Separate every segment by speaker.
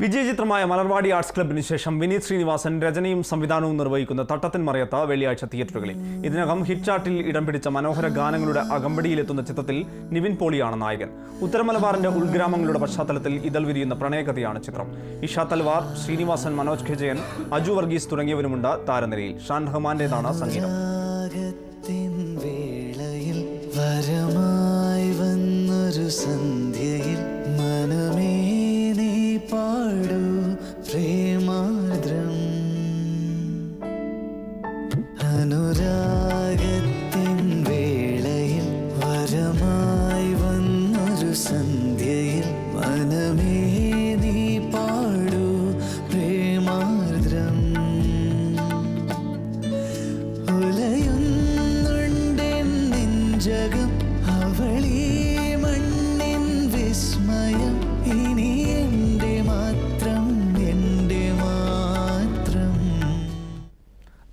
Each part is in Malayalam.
Speaker 1: വിജയചിത്രമായ മലർവാടി ആർട്സ് ക്ലബിന് ശേഷം വിനീത് ശ്രീനിവാസൻ രചനയും സംവിധാനവും നിർവഹിക്കുന്ന തട്ടത്തിൻ മറയത്ത് വെള്ളിയാഴ്ച തിയേറ്ററുകളിൽ. ഇതിനകം ഹിറ്റ് ചാർട്ടിൽ ഇടം പിടിച്ച മനോഹര ഗാനങ്ങളുടെ അകമ്പടിയിലെത്തുന്ന ചിത്രത്തിൽ നിവിൻ പോളിയാണ് നായകൻ. ഉത്തരമലബാറിന്റെ ഉൾഗ്രാമങ്ങളുടെ പശ്ചാത്തലത്തിൽ ഇതൾ വിരിയുന്ന പ്രണയകഥയാണ് ചിത്രം. ഇഷ തൽവാർ, ശ്രീനിവാസൻ, മനോജ് ഖെജയൻ, അജു വർഗീസ് തുടങ്ങിയവരുമുണ്ട് താരനിരയിൽ. ഷാൻ റഹ്മാന്റേതാണ് സംഗീതം.
Speaker 2: അനുരാഗത്തിൻ വേളയിൽ വരമായി വന്നൊരു സന്ധ്യയിൽ മനമേ നീ പാടൂ പ്രേമാർദ്രം. ഉലയുന്നുണ്ടെൻ നെഞ്ചകം അവളീ മണ്ണിൻ വിസ്മയം. ഇനി എൻ്റെ മാത്രം, എൻ്റെ മാത്രം.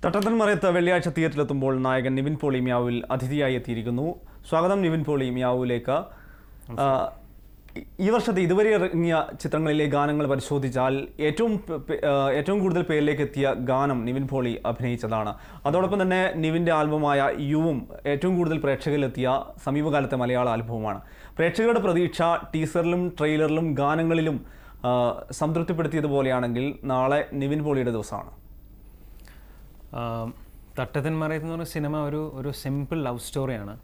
Speaker 1: തട്ടത്തിൻ മറയത്ത് വെള്ളിയാഴ്ച തിയേറ്ററിലെത്തുമ്പോൾ നായകൻ നിവിൻ പോളി മിയാവുവിൽ അതിഥിയായി എത്തിയിരിക്കുന്നു. സ്വാഗതം നിവിൻ പോളി മിയാവുവിലേക്ക്. ഈ വർഷത്തെ ഇതുവരെ ഇറങ്ങിയ ചിത്രങ്ങളിലെ ഗാനങ്ങൾ പരിശോധിച്ചാൽ ഏറ്റവും കൂടുതൽ പേരിലേക്ക് എത്തിയ ഗാനം നിവിൻ പോളി അഭിനയിച്ചതാണ്. അതോടൊപ്പം തന്നെ നിവിൻ്റെ ആൽബമായ യുവും ഏറ്റവും കൂടുതൽ പ്രേക്ഷകരിലെത്തിയ സമീപകാലത്തെ മലയാള ആൽബവുമാണ്. പ്രേക്ഷകരുടെ പ്രതീക്ഷ ടീസറിലും ട്രെയിലറിലും ഗാനങ്ങളിലും സംതൃപ്തിപ്പെടുത്തിയതുപോലെയാണെങ്കിൽ നാളെ നിവിൻ പോളിയുടെ ദിവസമാണ്.
Speaker 3: തട്ടത്തിൻ മറയത്ത് എന്ന് പറഞ്ഞ സിനിമ ഒരു സിമ്പിൾ ലവ് സ്റ്റോറിയാണ്.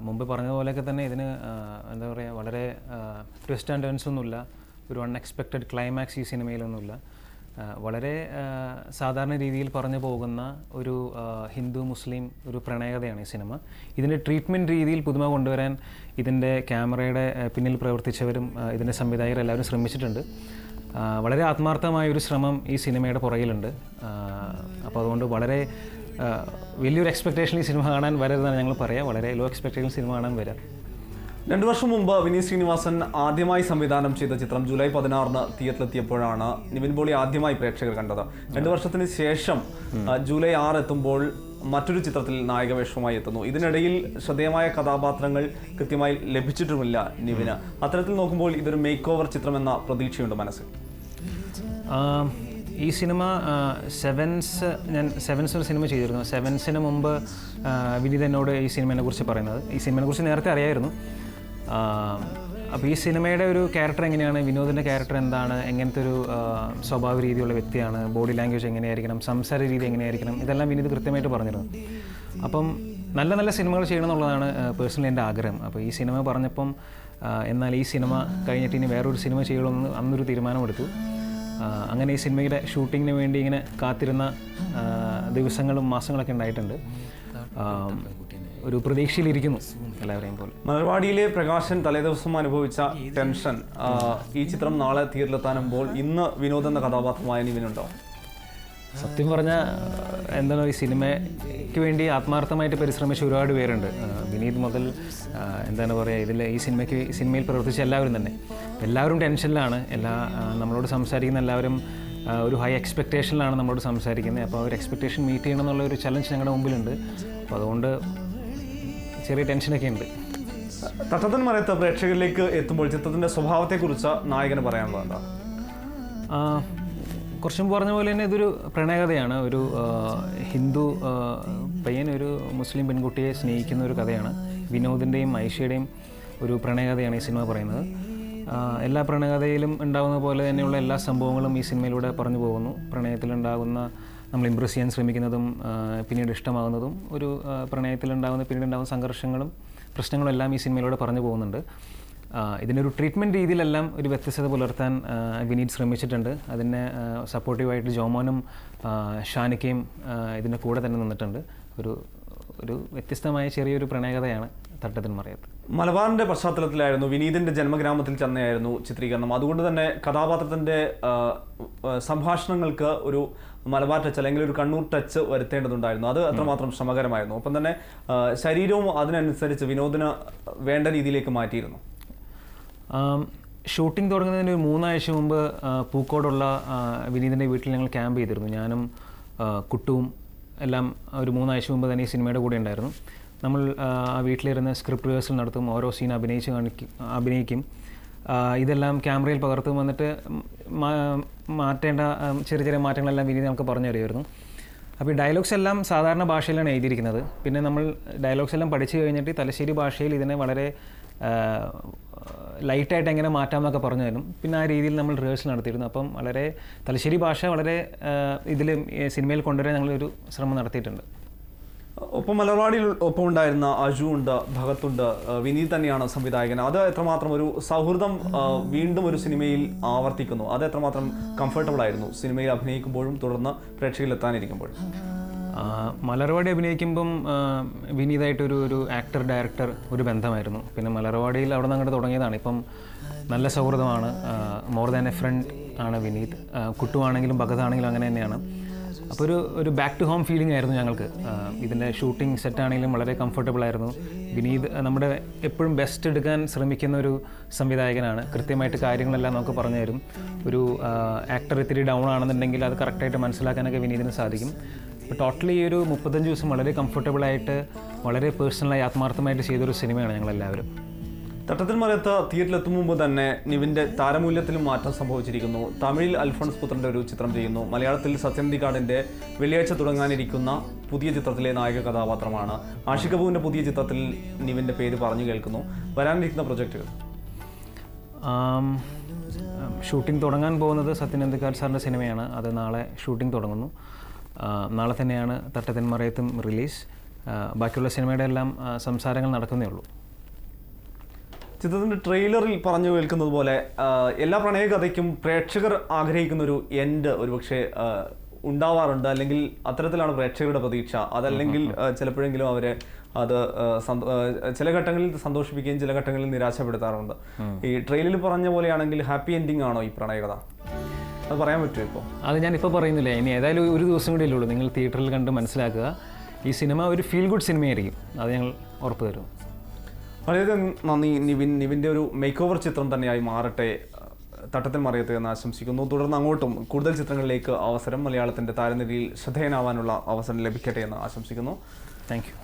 Speaker 3: മുമ്പ് പറഞ്ഞ പോലെയൊക്കെ തന്നെ ഇതിന് എന്താ പറയുക, വളരെ ട്വിസ്റ്റ് ആൻഡ് ടേൺസ് ഒന്നുമില്ല, ഒരു അൺഎക്സ്പെക്റ്റഡ് ക്ലൈമാക്സ് ഈ സിനിമയിലൊന്നുമില്ല. വളരെ സാധാരണ രീതിയിൽ പറഞ്ഞു പോകുന്ന ഒരു ഹിന്ദു മുസ്ലിം ഒരു പ്രണയകഥയാണ് ഈ സിനിമ. ഇതിൻ്റെ ട്രീറ്റ്മെൻറ്റ് രീതിയിൽ പുതുമ കൊണ്ടുവരാൻ ഇതിൻ്റെ ക്യാമറയുടെ പിന്നിൽ പ്രവർത്തിച്ചവരും ഇതിൻ്റെ സംവിധായകരും എല്ലാവരും ശ്രമിച്ചിട്ടുണ്ട്. വളരെ ആത്മാർത്ഥമായൊരു ശ്രമം ഈ സിനിമയുടെ പുറകിലുണ്ട്. അപ്പോൾ അതുകൊണ്ട് വളരെ വലിയൊരു എക്സ്പെക്റ്റേഷൻ ഈ സിനിമ കാണാൻ വരരുതെന്നാണ് ഞങ്ങൾ പറയാം. വളരെ ലോ എക്സ്പെക്റ്റേഷൻ സിനിമ കാണാൻ വരാം.
Speaker 1: 2 വർഷം മുമ്പ് വിനീത് ശ്രീനിവാസൻ ആദ്യമായി സംവിധാനം ചെയ്ത ചിത്രം ജൂലൈ 16 തിയേറ്ററിലെത്തിയപ്പോഴാണ് നിവിൻ പോളി ആദ്യമായി പ്രേക്ഷകർ കണ്ടത്. 2 വർഷത്തിന് ശേഷം ജൂലൈ 6 എത്തുമ്പോൾ മറ്റൊരു ചിത്രത്തിൽ നായകവേഷവുമായി എത്തുന്നു. ഇതിനിടയിൽ ശ്രദ്ധേയമായ കഥാപാത്രങ്ങൾ കൃത്യമായി ലഭിച്ചിട്ടുമില്ല നിവിന്. അത്തരത്തിൽ നോക്കുമ്പോൾ ഇതൊരു മേക്ക് ഓവർ ചിത്രമെന്ന പ്രതീക്ഷയുണ്ട് മനസ്സിൽ.
Speaker 3: ഈ സിനിമ ഞാൻ സെവൻസ് ഒരു സിനിമ ചെയ്തിരുന്നു. സെവൻസിന് മുമ്പ് വിനീത് എന്നോട് ഈ സിനിമയെ കുറിച്ച് പറയുന്നത്. ഈ സിനിമയെ കുറിച്ച് നേരത്തെ അറിയായിരുന്നു. അപ്പോൾ ഈ സിനിമയുടെ ഒരു ക്യാരക്ടർ എങ്ങനെയാണ്, വിനോദിൻ്റെ ക്യാരക്ടർ എന്താണ്, എങ്ങനത്തെ ഒരു സ്വഭാവ രീതിയുള്ള വ്യക്തിയാണ്, ബോഡി ലാംഗ്വേജ് എങ്ങനെയായിരിക്കണം, സംസാര രീതി എങ്ങനെയായിരിക്കണം, ഇതെല്ലാം വിനീത് കൃത്യമായിട്ട് പറഞ്ഞിരുന്നു. അപ്പം നല്ല നല്ല സിനിമകൾ ചെയ്യണം എന്നുള്ളതാണ് പേഴ്സണലി എൻ്റെ ആഗ്രഹം. അപ്പോൾ ഈ സിനിമ പറഞ്ഞപ്പം എന്നാൽ ഈ സിനിമ കഴിഞ്ഞിട്ട് ഇനി വേറൊരു സിനിമ ചെയ്യണമെന്ന് അന്നൊരു തീരുമാനമെടുത്തു. അങ്ങനെ ഈ സിനിമയുടെ ഷൂട്ടിങ്ങിന് വേണ്ടി ഇങ്ങനെ കാത്തിരുന്ന ദിവസങ്ങളും മാസങ്ങളൊക്കെ ഉണ്ടായിട്ടുണ്ട്. ഒരു പ്രതീക്ഷയിലിരിക്കുന്നു എല്ലാവരെയും പോലെ.
Speaker 1: മലർവാടിയിലെ പ്രകാശൻ തലേദിവസം അനുഭവിച്ച ടെൻഷൻ ഈ ചിത്രം നാളെ തിയേറ്ററിലെത്താനുമ്പോൾ ഇന്ന് വിനോദ് എന്ന കഥാപാത്രമായ നിവിനുണ്ടോ?
Speaker 3: സത്യം പറഞ്ഞാൽ എന്താണ്, ഈ സിനിമയ്ക്ക് വേണ്ടി ആത്മാർത്ഥമായിട്ട് പരിശ്രമിച്ച ഒരുപാട് പേരുണ്ട്. വിനീത് മുതൽ എന്താണ് പറയുക, ഈ സിനിമയിൽ പ്രവർത്തിച്ച എല്ലാവരും തന്നെ എല്ലാവരും ടെൻഷനിലാണ്. നമ്മളോട് സംസാരിക്കുന്ന എല്ലാവരും ഒരു ഹൈ എക്സ്പെക്റ്റേഷനിലാണ് നമ്മളോട് സംസാരിക്കുന്നത്. അപ്പോൾ ഒരു എക്സ്പെക്റ്റേഷൻ മീറ്റ് ചെയ്യണം എന്നുള്ള ഒരു ചലഞ്ച് ഞങ്ങളുടെ മുമ്പിലുണ്ട്. അപ്പോൾ അതുകൊണ്ട് ചെറിയ ടെൻഷനൊക്കെ ഉണ്ട്.
Speaker 1: തട്ടത്തിൻ മറയത്ത് പ്രേക്ഷകരിലേക്ക് എത്തുമ്പോൾ ചിത്രത്തിൻ്റെ സ്വഭാവത്തെക്കുറിച്ച് നായകന് പറയാനുള്ളത് എന്താണ്?
Speaker 3: കുറച്ചും പറഞ്ഞ പോലെ തന്നെ ഇതൊരു പ്രണയകഥയാണ്. ഒരു ഹിന്ദു പയ്യൻ ഒരു മുസ്ലിം പെൺകുട്ടിയെ സ്നേഹിക്കുന്ന ഒരു കഥയാണ്. വിനോദിൻ്റെയും ഐഷയുടെയും ഒരു പ്രണയകഥയാണ് ഈ സിനിമ പറയുന്നത്. എല്ലാ പ്രണയകഥയിലും ഉണ്ടാകുന്ന പോലെ തന്നെയുള്ള എല്ലാ സംഭവങ്ങളും ഈ സിനിമയിലൂടെ പറഞ്ഞു പോകുന്നു. പ്രണയത്തിലുണ്ടാകുന്ന, നമ്മൾ ഇമ്പ്രസ് ചെയ്യാൻ ശ്രമിക്കുന്നതും പിന്നീട് ഇഷ്ടമാകുന്നതും, ഒരു പ്രണയത്തിലുണ്ടാകുന്ന പിന്നീട് ഉണ്ടാകുന്ന സംഘർഷങ്ങളും പ്രശ്നങ്ങളും എല്ലാം ഈ സിനിമയിലൂടെ പറഞ്ഞു പോകുന്നുണ്ട്. ഇതിനൊരു ട്രീറ്റ്മെൻറ്റ് രീതിയിലെല്ലാം ഒരു വ്യത്യസ്തത പുലർത്താൻ വിനീത് ശ്രമിച്ചിട്ടുണ്ട്. അതിനെ സപ്പോർട്ടീവായിട്ട് ജോമോനും ഷാനിക്കയും ഇതിൻ്റെ കൂടെ തന്നെ നിന്നിട്ടുണ്ട്. ഒരു വ്യത്യസ്തമായ ചെറിയൊരു പ്രണയകഥയാണ് തട്ടത്തിൻ മറയത്ത്.
Speaker 1: മലബാറിൻ്റെ പശ്ചാത്തലത്തിലായിരുന്നു, വിനീതിൻ്റെ ജന്മഗ്രാമത്തിൽ തന്നെയായിരുന്നു ചിത്രീകരണം. അതുകൊണ്ട് തന്നെ കഥാപാത്രത്തിൻ്റെ സംഭാഷണങ്ങൾക്ക് ഒരു മലബാർ ടച്ച് അല്ലെങ്കിൽ ഒരു കണ്ണൂർ ടച്ച് വരുത്തേണ്ടതുണ്ടായിരുന്നു. അത് അത്രമാത്രം ശ്രമകരമായിരുന്നു. ഒപ്പം തന്നെ ശരീരവും അതിനനുസരിച്ച് വിനോദിന് വേണ്ട രീതിയിലേക്ക് മാറ്റിയിരുന്നു.
Speaker 3: ഷൂട്ടിംഗ് തുടങ്ങുന്നതിന് ഒരു 3 ആഴ്ച മുമ്പ് പൂക്കോടുള്ള വിനീതിൻ്റെ വീട്ടിൽ ഞങ്ങൾ ക്യാമ്പ് ചെയ്തിരുന്നു. ഞാനും കുട്ടുവും എല്ലാം ഒരു 3 ആഴ്ച മുമ്പ് തന്നെ ഈ സിനിമയുടെ കൂടെ ഉണ്ടായിരുന്നു. നമ്മൾ ആ വീട്ടിലിരുന്ന് സ്ക്രിപ്റ്റ് റിഹേഴ്സൽ നടത്തും, ഓരോ സീൻ അഭിനയിക്കും. ഇതെല്ലാം ക്യാമറയിൽ പകർത്തും വന്നിട്ട് മാറ്റേണ്ട ചെറിയ ചെറിയ മാറ്റങ്ങളെല്ലാം വിനീത് നമുക്ക് പറഞ്ഞു തരുമായിരുന്നു. അപ്പോൾ ഈ ഡയലോഗ്സ് എല്ലാം സാധാരണ ഭാഷയിലാണ് എഴുതിയിരിക്കുന്നത്. പിന്നെ നമ്മൾ ഡയലോഗ്സ് എല്ലാം പഠിച്ചു കഴിഞ്ഞിട്ട് തലശ്ശേരി ഭാഷയിൽ ഇതിനെ വളരെ ലൈറ്റായിട്ട് എങ്ങനെ മാറ്റാമെന്നൊക്കെ പറഞ്ഞു തരും. പിന്നെ ആ രീതിയിൽ നമ്മൾ റിഹേഴ്സൽ നടത്തിയിരുന്നു. അപ്പം വളരെ തലശ്ശേരി ഭാഷ വളരെ ഇതിൽ സിനിമയിൽ കൊണ്ടുവരാൻ ഞങ്ങളൊരു ശ്രമം നടത്തിയിട്ടുണ്ട്.
Speaker 1: ഒപ്പം മലർവാടിയിൽ ഒപ്പം ഉണ്ടായിരുന്ന അജു ഉണ്ട്, ഭഗത്തുണ്ട്, വിനീത് തന്നെയാണ് സംവിധായകൻ. അത് എത്രമാത്രം ഒരു സൗഹൃദം വീണ്ടും ഒരു സിനിമയിൽ ആവർത്തിക്കുന്നു? അത് എത്രമാത്രം കംഫർട്ടബിൾ ആയിരുന്നു സിനിമയിൽ അഭിനയിക്കുമ്പോഴും തുടർന്ന് പ്രേക്ഷകരിൽ എത്താനിരിക്കുമ്പോഴും?
Speaker 3: മലർവാടി അഭിനയിക്കുമ്പം വിനീതായിട്ടൊരു ആക്ടർ ഡയറക്ടർ ഒരു ബന്ധമായിരുന്നു. പിന്നെ മലർവാടിയിൽ അവിടെ നിന്ന് അങ്ങോട്ട് തുടങ്ങിയതാണ്. ഇപ്പം നല്ല സൗഹൃദമാണ്. മോർ ദാൻ എ ഫ്രണ്ട് ആണ് വിനീത്. കുട്ടുവാണെങ്കിലും ഭഗതാണെങ്കിലും അങ്ങനെ തന്നെയാണ്. അപ്പോൾ ഒരു ബാക്ക് ടു ഹോം ഫീലിംഗ് ആയിരുന്നു ഞങ്ങൾക്ക്. ഇതിൻ്റെ ഷൂട്ടിംഗ് സെറ്റാണെങ്കിലും വളരെ കംഫർട്ടബിൾ ആയിരുന്നു. വിനീത് നമ്മുടെ എപ്പോഴും ബെസ്റ്റ് എടുക്കാൻ ശ്രമിക്കുന്ന ഒരു സംവിധായകനാണ്. കൃത്യമായിട്ട് കാര്യങ്ങളെല്ലാം നമുക്ക് പറഞ്ഞു തരും. ഒരു ആക്ടർ ഇത്തിരി ഡൗൺ ആണെന്നുണ്ടെങ്കിൽ അത് കറക്റ്റായിട്ട് മനസ്സിലാക്കാനൊക്കെ വിനീതിന് സാധിക്കും. അപ്പോൾ ടോട്ടലി ഒരു 35 ദിവസം വളരെ കംഫർട്ടബിളായിട്ട് വളരെ പേഴ്സണലായി ആത്മാർത്ഥമായിട്ട് ചെയ്തൊരു സിനിമയാണ് ഞങ്ങളെല്ലാവരും.
Speaker 1: തട്ടത്തിൻ മറയത്ത് തിയേറ്ററിലെത്തും മുമ്പ് തന്നെ നിവിൻ്റെ താരമൂല്യത്തിലും മാറ്റം സംഭവിച്ചിരിക്കുന്നു. തമിഴിൽ അൽഫോൺസ് പുത്രൻ്റെ ഒരു ചിത്രം ചെയ്യുന്നു. മലയാളത്തിൽ സത്യനന്ദിക്കാടിൻ്റെ വെള്ളിയാഴ്ച തുടങ്ങാനിരിക്കുന്ന പുതിയ ചിത്രത്തിലെ നായക കഥാപാത്രമാണ്. ആഷിഖ് കപൂറിൻ്റെ പുതിയ ചിത്രത്തിൽ നിവിൻ്റെ പേര് പറഞ്ഞു കേൾക്കുന്നു. വരാനിരിക്കുന്ന പ്രൊജക്റ്റുകൾ?
Speaker 3: ഷൂട്ടിംഗ് തുടങ്ങാൻ പോകുന്നത് സത്യനന്ദിക്കാട് സാറിൻ്റെ സിനിമയാണ്. അത് നാളെ ഷൂട്ടിംഗ് തുടങ്ങുന്നു. നാളെ തന്നെയാണ് തട്ടത്തിൻ മറയത്തും റിലീസ്. ബാക്കിയുള്ള സിനിമയുടെ എല്ലാം സംസാരങ്ങൾ നടക്കുന്നേ ഉള്ളൂ.
Speaker 1: ചിത്രത്തിൻ്റെ ട്രെയിലറിൽ പറഞ്ഞു കേൾക്കുന്നത് പോലെ എല്ലാ പ്രണയകഥയ്ക്കും പ്രേക്ഷകർ ആഗ്രഹിക്കുന്ന ഒരു എൻഡ് ഒരുപക്ഷെ ഉണ്ടാവാറുണ്ട്. അല്ലെങ്കിൽ അത്തരത്തിലാണ് പ്രേക്ഷകരുടെ പ്രതീക്ഷ. അതല്ലെങ്കിൽ ചിലപ്പോഴെങ്കിലും അവരെ അത് ചില ഘട്ടങ്ങളിൽ സന്തോഷിപ്പിക്കുകയും ചില ഘട്ടങ്ങളിൽ നിരാശപ്പെടുത്താറുണ്ട്. ഈ ട്രെയിലറിൽ പറഞ്ഞ പോലെയാണെങ്കിൽ ഹാപ്പി എൻഡിങ് ആണോ ഈ പ്രണയകഥ? അത് പറയാൻ പറ്റുമോ ഇപ്പോൾ? അത്
Speaker 3: ഞാനിപ്പോൾ പറയുന്നില്ല. ഇനി ഏതായാലും ഒരു ദിവസം കൂടി ഉള്ളൂ. നിങ്ങൾ തിയേറ്ററിൽ കണ്ട് മനസ്സിലാക്കുക. ഈ സിനിമ ഒരു ഫീൽ ഗുഡ് സിനിമയായിരിക്കും. അത് ഞങ്ങൾ ഉറപ്പ് തരും.
Speaker 1: വളരെയധികം നന്ദി നിവിൻ. നിവിൻ്റെ ഒരു മേക്ക് ഓവർ ചിത്രം തന്നെയായി മാറട്ടെ തട്ടത്തിൻ മറയത്ത് എന്ന് ആശംസിക്കുന്നു. തുടർന്ന് അങ്ങോട്ടും കൂടുതൽ ചിത്രങ്ങളിലേക്ക് അവസരം, മലയാളത്തിൻ്റെ താരനിരയിൽ ശ്രദ്ധേയനാവാനുള്ള അവസരം ലഭിക്കട്ടെ എന്ന് ആശംസിക്കുന്നു.
Speaker 3: Thank you.